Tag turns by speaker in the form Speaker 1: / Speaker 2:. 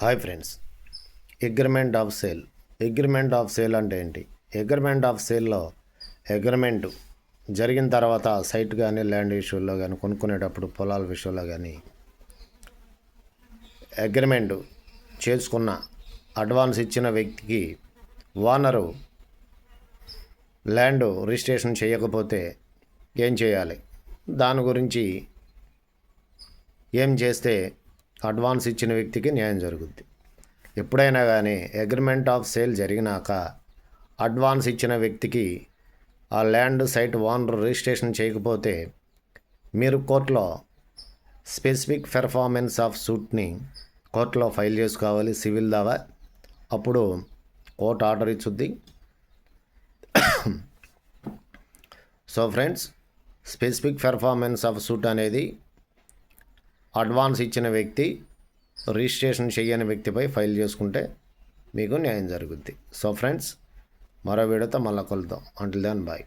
Speaker 1: Hi friends, agreement of sale. Agreement of sale అంటే ఏంటి? Agreement of సేల్లో agreement జరిగిన తర్వాత సైట్ కానీ ల్యాండ్ ఇష్యూలో కానీ కొనుక్కునేటప్పుడు పొలాల విషయంలో కానీ అగ్రిమెంట్ చేసుకున్న అడ్వాన్స్ ఇచ్చిన వ్యక్తికి ఓనరు ల్యాండ్ రిజిస్ట్రేషన్ చేయకపోతే ఏం చేయాలి, దాని గురించి ఏం చేస్తే అడ్వాన్స్ ఇచ్చిన వ్యక్తికి న్యాయం జరుగుద్ది. ఎప్పుడైనా కానీ అగ్రిమెంట్ ఆఫ్ సేల్ జరిగినాక అడ్వాన్స్ ఇచ్చిన వ్యక్తికి ఆ ల్యాండ్ సైట్ ఓనర్ రిజిస్ట్రేషన్ చేయకపోతే మీరు కోర్టులో స్పెసిఫిక్ పెర్ఫార్మెన్స్ ఆఫ్ సూట్ని కోర్టులో ఫైల్ చేసుకోవాలి, సివిల్ దావా. అప్పుడు కోర్టు ఆర్డర్ ఇచ్చుద్ది. So friends, specific performance of suit అనేది అడ్వాన్స్ ఇచ్చిన వ్యక్తి రిజిస్ట్రేషన్ చేయని వ్యక్తిపై ఫైల్ చేసుకుంటే మీకు న్యాయం జరుగుద్ది. సో ఫ్రెండ్స్, మరో వీడియోతో మళ్ళీ కలుద్దాం. Until then bye.